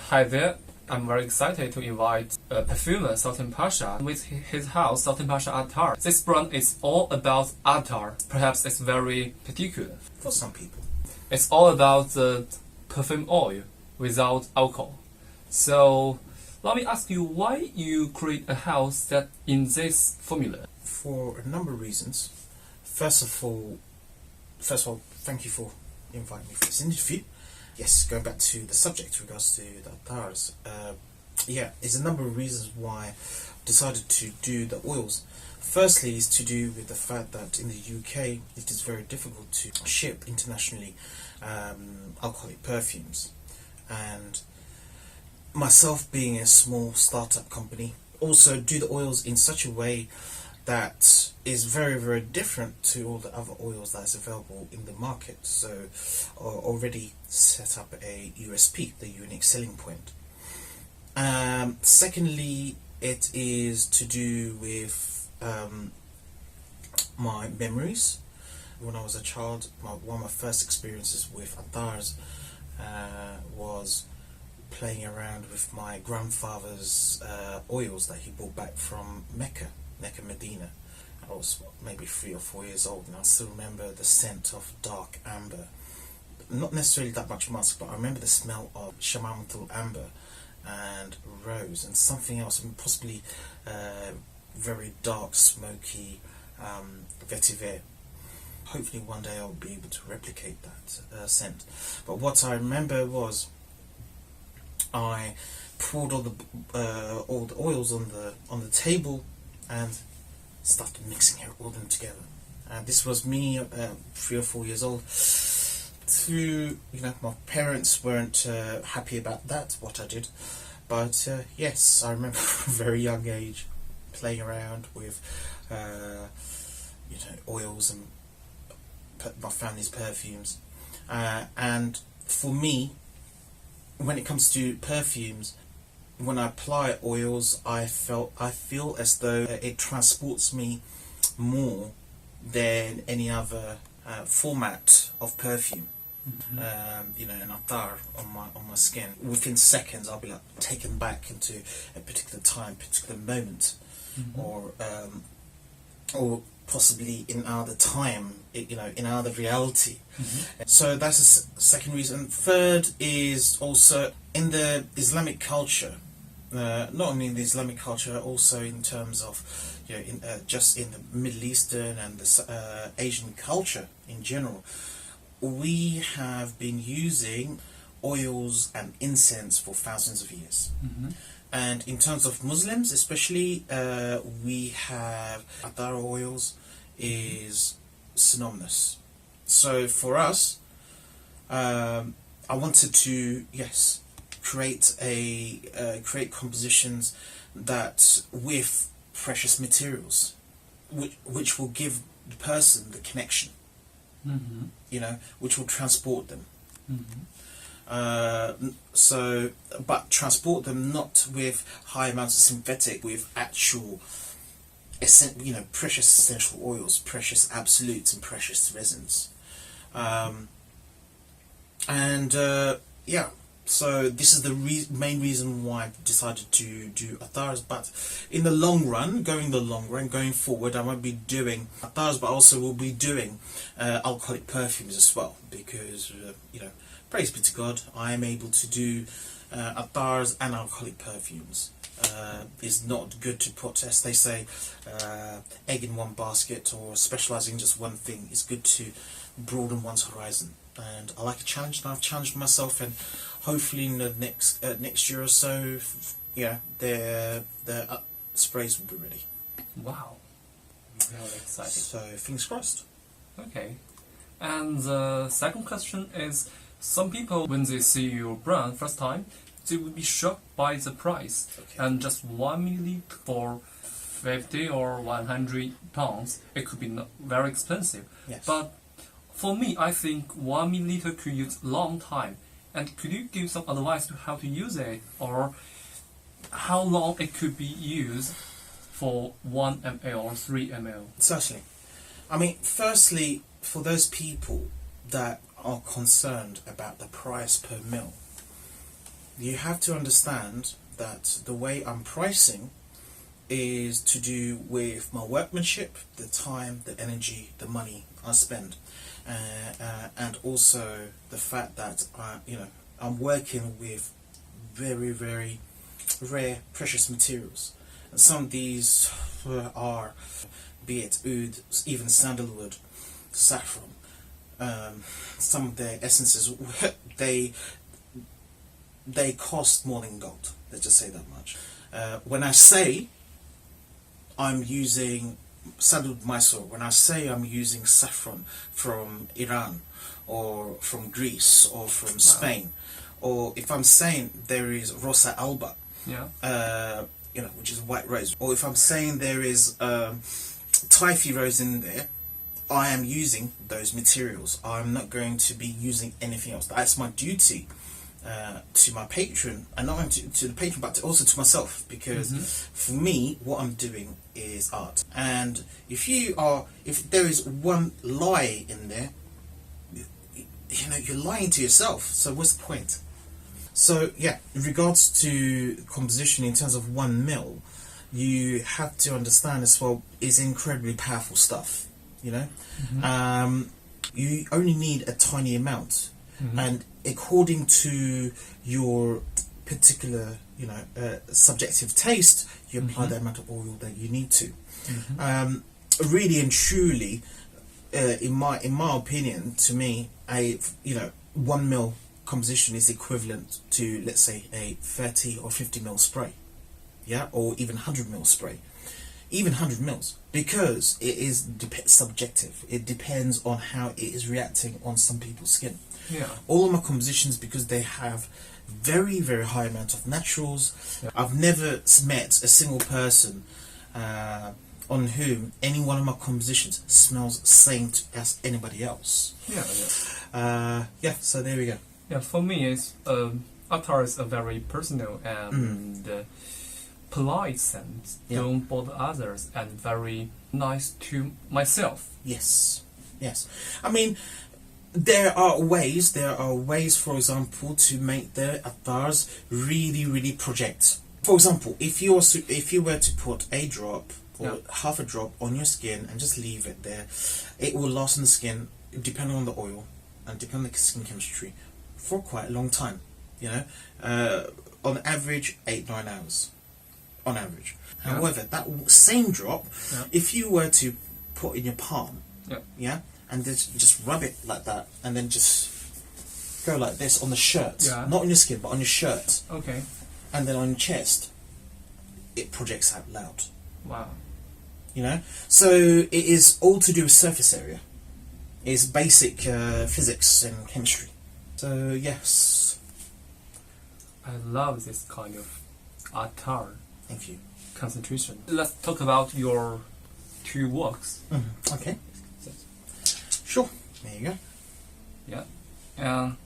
Hi there, I'm very excited to invite Perfume Sultan Pasha with his house Sultan Pasha attar. This brand is all about attar. Perhaps it's very particular. For some people. It's all about the perfume oil without alcohol. So let me ask you why you create a house that in this formula? For a number of reasons. First of all, thank you for inviting me for this interview. Yes, going back to the subject with regards to the attars. There's a number of reasons why I decided to do the oils. Firstly, is to do with the fact that in the UK it is very difficult to ship internationally alcoholic perfumes, and myself being a small startup company, also do the oils in such a way that is very, very different to all the other oils that's available in the market. So already set up a USP, the unique selling point. Secondly, it is to do with my memories. When I was a child, one of my first experiences with attars was playing around with my grandfather's oils that he brought back from Mecca, Medina. I was maybe 3 or 4 years old, and I still remember the scent of dark amber. Not necessarily that much musk, but I remember the smell of shamamatul amber and rose and something else, and possibly very dark, smoky vetiver. Hopefully one day I'll be able to replicate that scent. But what I remember was I poured all the oils on the table and started mixing all them together. This was me, 3 or 4 years old. My parents weren't happy about that, what I did, but yes, I remember from a very young age playing around with oils and my family's perfumes. And for me, when it comes to perfumes, when I apply oils, I feel as though it transports me more than any other format of perfume. An attar on my skin. Within seconds, I'll be taken back into a particular time, particular moment, or possibly in another time, in another reality. So that's the second reason. Third is also in the Islamic culture. Not only in the Islamic culture, also in terms of, just in the Middle Eastern and the Asian culture in general, we have been using oils and incense for thousands of years. And in terms of Muslims especially, we have attar oils is synonymous. So for us, I wanted to, create compositions that with precious materials, which will give the person the connection, which will transport them. But transport them not with high amounts of synthetic, with actual, precious essential oils, precious absolutes, and precious resins. So this is the main reason why I decided to do attars. But in the long run, going forward, I won't be doing attars, but also will be doing alcoholic perfumes as well, because praise be to God, I am able to do attars and alcoholic perfumes. It's not good to put, as they say, egg in one basket or specialising in just one thing. It's good to broaden one's horizon. And I like a challenge, and I've challenged myself, and hopefully in the next year or so, the sprays will be ready. Wow, very exciting. So fingers crossed. Okay, and the second question is, some people, when they see your brand first time, they will be shocked by the price. And just 1 milliliter for 50 or 100 pounds, it could be very expensive. Yes. But for me, I think 1 milliliter could use a long time. And could you give some advice to how to use it, or how long it could be used for 1 ml or 3 ml? Certainly. I mean, firstly, for those people that are concerned about the price per mil, you have to understand that the way I'm pricing is to do with my workmanship, the time, the energy, the money I spend, and also the fact that I'm working with very, very rare, precious materials. And some of these are, be it oud, even sandalwood, saffron. Some of their essences, they cost more than gold. Let's just say that much. When I say I'm using sandalwood Mysore, when I say I'm using saffron from Iran or from Greece or from Spain, or if I'm saying there is Rosa Alba, which is white rose, or if I'm saying there is Typhi rose in there, I am using those materials. I'm not going to be using anything else. That's my duty to my patron, and not only to the patron but also to myself, because for me what I'm doing is art. And if there is one lie in there, you're lying to yourself, so what's the point? So yeah, in regards to composition in terms of 1 ml, you have to understand as well, it's incredibly powerful stuff, you only need a tiny amount, and according to your particular subjective taste, you apply the amount of oil that you need to. Really and truly, in my opinion, to me, a 1 ml composition is equivalent to, let's say, a 30 or 50 ml spray, or even 100 ml spray, even 100 mils, because it is subjective. It depends on how it is reacting on some people's skin. All of my compositions, because they have very, very high amount of naturals, I've never met a single person on whom any one of my compositions smells the same as anybody else. So there we go. For me, it's attar is a very personal and polite scent. Don't bother others, and very nice to myself. Yes. I mean, there are ways, for example, to make the attars really, really project. For example, if you were to put a drop or half a drop on your skin and just leave it there, it will last on the skin, depending on the oil and depending on the skin chemistry, for quite a long time. On average 8-9 hours. On average. However, that same drop, if you were to put in your palm, and just rub it like that, and then just go like this on the shirt, not on your skin, but on your shirt, and then on your chest, it projects out loud. Wow. So it is all to do with surface area. It's basic physics and chemistry. So yes, I love this kind of attar. Thank you. Concentration. Let's talk about your 2 works. Okay. Sure. There you go. And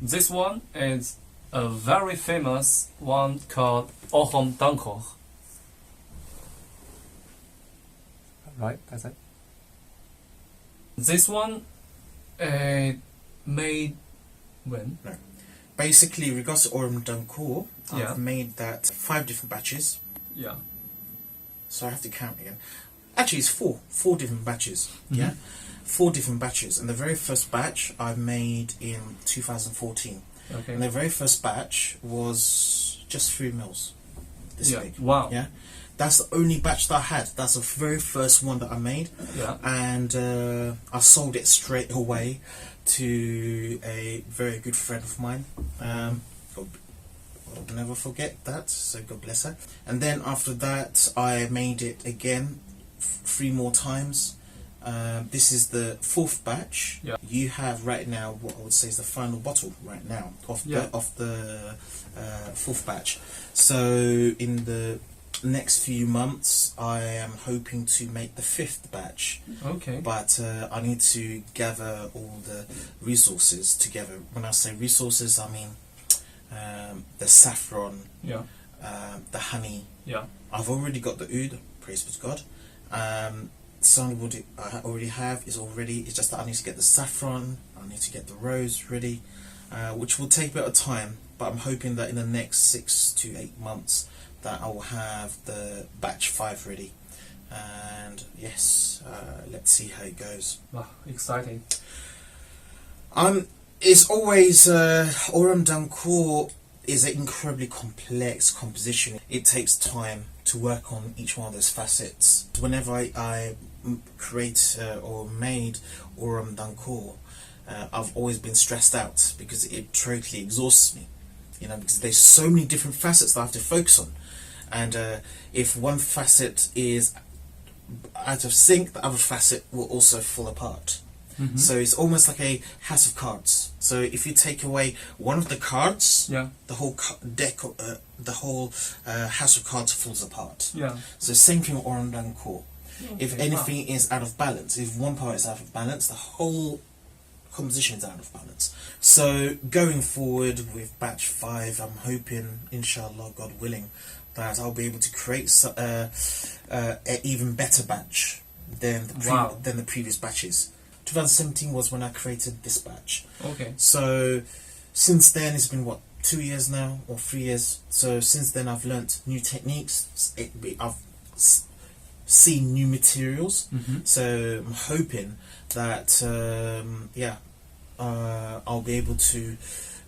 this one is a very famous one called Ohom Danko. Right, that's it. This one made when? No. Basically, regards to Ohom Danko, I've made that 5 different batches. So I have to count again. Actually, it's 4 different batches. 4 different batches, and the very first batch I made in 2014. And the very first batch was just 3 mils. This big. Wow. That's the only batch that I had. That's the very first one that I made. And I sold it straight away to a very good friend of mine. I'll never forget that, so God bless her. And then after that, I made it again 3 more times. This is the 4th batch. You have right now what I would say is the final bottle right now of the 4th batch. So in the next few months, I am hoping to make the 5th batch. But I need to gather all the resources together. When I say resources, I mean the saffron, the honey. I've already got the oud, praise be to God. Sandalwood I already have, it's just that I need to get the saffron, I need to get the rose ready, which will take a bit of time, but I'm hoping that in the next 6 to 8 months that I will have the batch 5 ready. And yes, let's see how it goes. Wow, exciting. It's always Aurum d'Ancourt is an incredibly complex composition. It takes time to work on each one of those facets. Whenever I create or made Aurum d'Ancourt, I've always been stressed out because it totally exhausts me, you know, because there's so many different facets that I have to focus on, and if one facet is out of sync, the other facet will also fall apart. So it's almost like a house of cards. So if you take away one of the cards, the whole deck, the whole house of cards falls apart. So same thing with Aurum d'Ancourt. If anything is out of balance, if one part is out of balance, the whole composition is out of balance. So going forward with batch 5, I'm hoping, inshallah, God willing, that I'll be able to create an even better batch than the previous batches. 2017 was when I created this batch. Okay. So since then, it's been what, 2 years now or 3 years. So since then, I've learnt new techniques. I've seen new materials. So I'm hoping that I'll be able to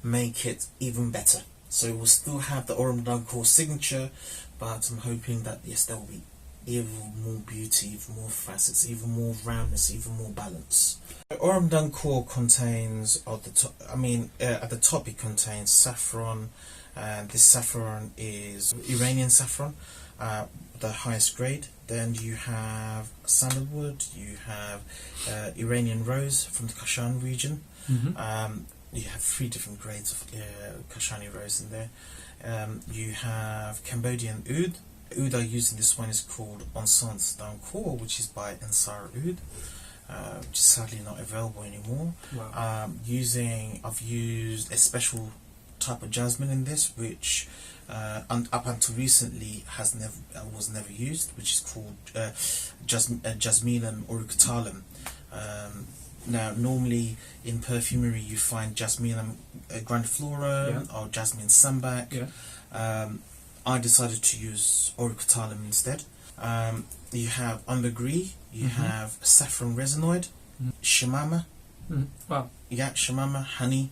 make it even better. So we'll still have the Aurum d'Ancourt signature, but I'm hoping that yes, there will be even more beauty, even more facets, even more roundness, even more balance. Aurum d'Ancourt contains, at the top it contains saffron, and this saffron is Iranian saffron, the highest grade. Then you have sandalwood, you have Iranian rose from the Kashan region. You have 3 different grades of Kashani rose in there. You have Cambodian oud. Oud I use in this one is called Encens d'Ancourt, which is by Ansar Oud, which is sadly not available anymore. I've used a special type of jasmine in this, which up until recently was never used, which is called Jasminum auriculatum. Now, normally in perfumery you find Jasminum grandiflorum or Jasmine sambac. I decided to use auriculatum instead. You have ambergris, you have saffron resinoid, shamama, shamama, honey,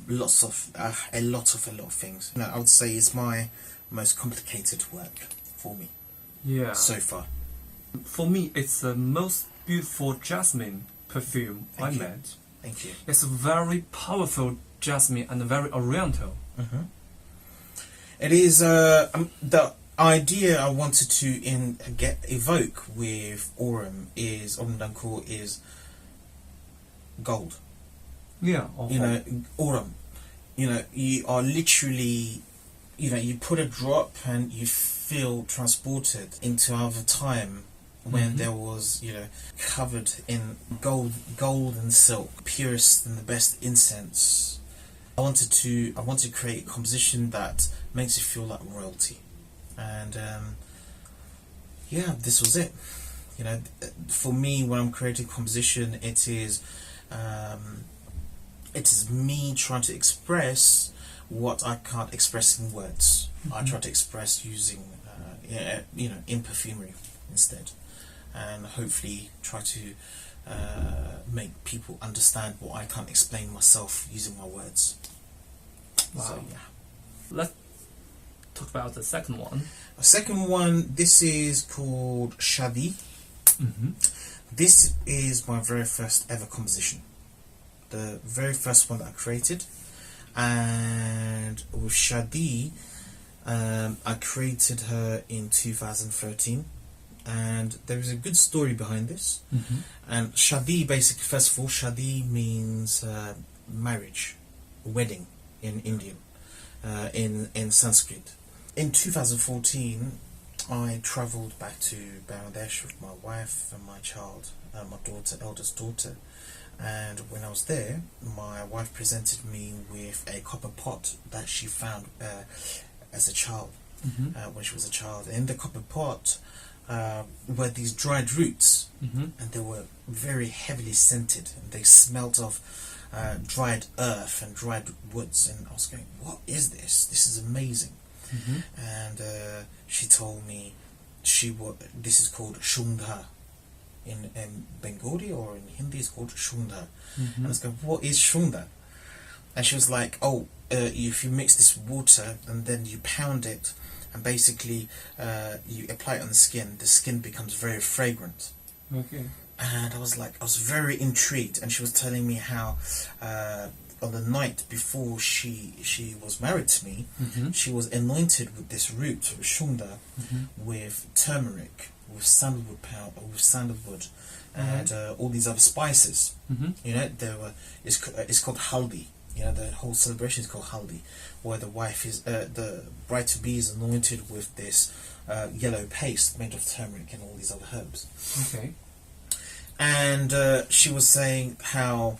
a lot of things. Now, I would say it's my most complicated work for me so far. For me, it's the most beautiful jasmine perfume I made. Thank you. It's a very powerful jasmine and very oriental. It is the idea I wanted to evoke with Aurum d'Ancourt is gold. Aurum. You are literally, you put a drop and you feel transported into another time when there was, covered in gold and silk, purest and the best incense. I wanted to create a composition that makes you feel like royalty, and this was it. For me, when I'm creating composition, it is me trying to express what I can't express in words. I try to express using, in perfumery instead, and hopefully try to make people understand what I can't explain myself using my words. So, Let's talk about the second one. The second one, this is called Shadi. This is my very first ever composition. The very first one that I created. And with Shadi, I created her in 2013. And there is a good story behind this. And Shadi, basically, first of all, Shadi means marriage, wedding in Indian, in Sanskrit. In 2014, I travelled back to Bangladesh with my wife and my child, my eldest daughter. And when I was there, my wife presented me with a copper pot that she found as a child, when she was a child. In the copper pot were these dried roots, and they were very heavily scented. And they smelt of dried earth and dried woods, and I was going, what is this? This is amazing. And she told me this is called shunda. In Bengali or in Hindi it's called shunda. And I was going, what is shunda? And she was like, oh, if you mix this water and then you pound it, and basically you apply it on the skin becomes very fragrant. Okay. And I was very intrigued, and she was telling me how on the night before she was married to me, she was anointed with this root, shunda, with turmeric, with sandalwood powder, and all these other spices. You know, it's called haldi. You know, the whole celebration is called haldi, where the bride to be is anointed with this yellow paste made of turmeric and all these other herbs. Okay. And she was saying how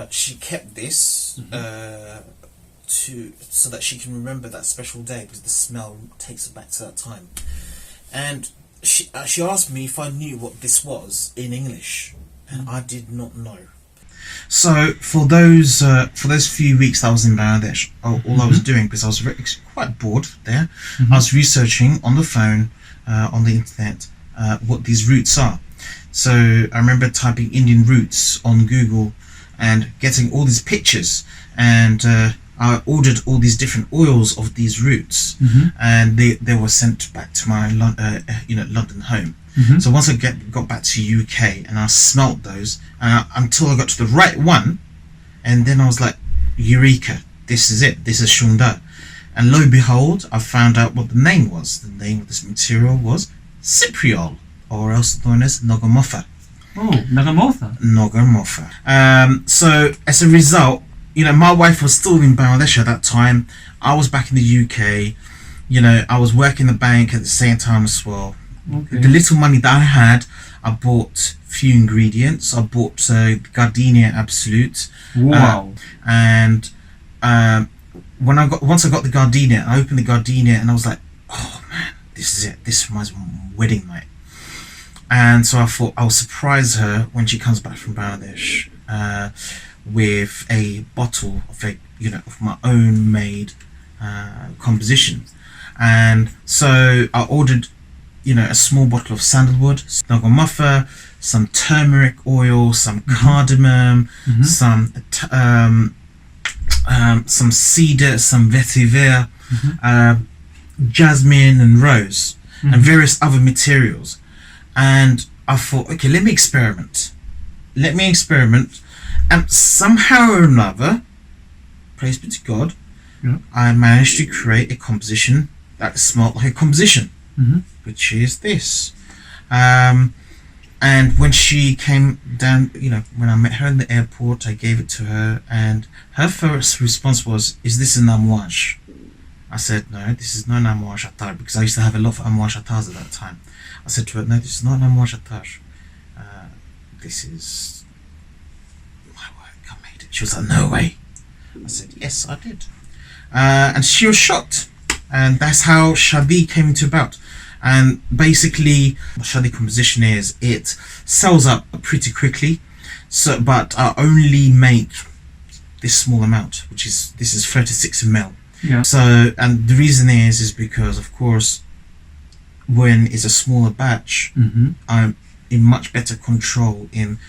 she kept this so that she can remember that special day, because the smell takes her back to that time. And she asked me if I knew what this was in English, and I did not know. So for those few weeks that I was in Bangladesh, all I was doing, because I was quite bored there, I was researching on the phone, on the internet, what these roots are. So I remember typing Indian roots on Google and getting all these pictures, and I ordered all these different oils of these roots, and they were sent back to my London home. So once I got back to UK and I smelt those until I got to the right one, and then I was like, eureka, this is it, this is shunda. And lo and behold, I found out what the name was. The name of this material was Cypriol, or else known as Nogamofa. Oh, Nogamofa. Nogamofa. So as a result, you know, my wife was still in Bangladesh at that time. I was back in the UK. You know, I was working the bank at the same time as well. Okay. The little money that I had, I bought few ingredients. I bought Gardenia Absolute. Wow. And once I got the Gardenia, I opened the Gardenia and I was like, oh man, this is it. This reminds me of my wedding night. And so I thought I'll surprise her when she comes back from Bangladesh with a bottle of of my own made composition. And so I ordered a small bottle of sandalwood, Nogamofa, some turmeric oil, some cardamom, some cedar, some vetiver, jasmine and rose, and various other materials. And I thought, okay, let me experiment. And somehow or another, praise be to God, I managed to create a composition that smelled like a composition, which is this. And when she came down, when I met her in the airport, I gave it to her, and her first response was, "Is this an amouage?" I said, "No, this is not an amouage attar," because I used to have a lot of amouage attars at that time. I said to her, "No, this is not an amouage attar. This is my work. I made it." She was like, "No way." I said, "Yes, I did." And she was shocked. And that's how Shadi came into about. And basically, the Shadi composition is, it sells up pretty quickly. But I only make this small amount, this is 36 ml. Yeah. So, and the reason is because, of course, when it's a smaller batch, I'm in much better control in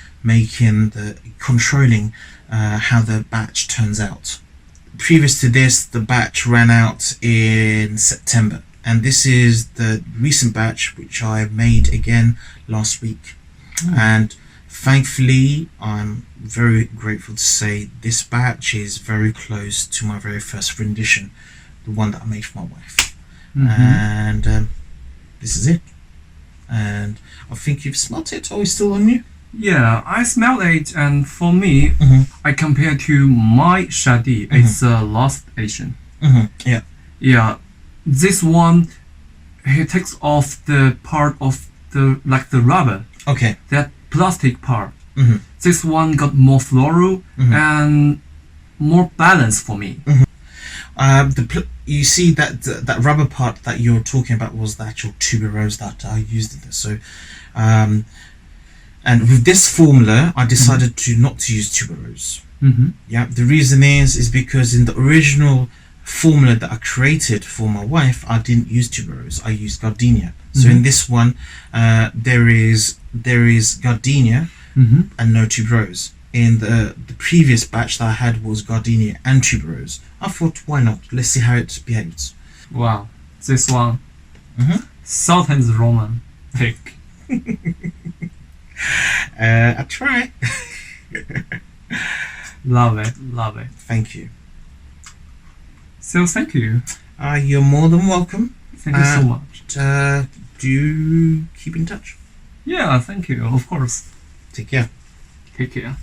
controlling how the batch turns out. Previous to this, the batch ran out in September, and this is the recent batch which I made again last week. And thankfully, I'm very grateful to say this batch is very close to my very first rendition, the one that I made for my wife. And this is it. And I think you've smelt it, or is still on you? Yeah, I smell it, and for me, I compare to my Shadi. It's last Asian. Yeah. Yeah, this one, he takes off the part of the rubber. Okay. That plastic part. This one got more floral and more balance for me. You see that rubber part that you're talking about was the actual tuberose that I used in this. So, and with this formula, I decided not to use tuberose. Mm-hmm. Yeah, the reason is because in the original formula that I created for my wife, I didn't use tuberose. I used gardenia. So in this one, there is gardenia and no tuberose. In the previous batch that I had was gardenia and tuberose. I thought, why not? Let's see how it behaves. Wow, this one, Sultan's Roman pick. I try. Love it. Thank you. So thank you. You're more than welcome. Thank you so much. Do you keep in touch? Yeah, thank you. Of course. Take care. Take care.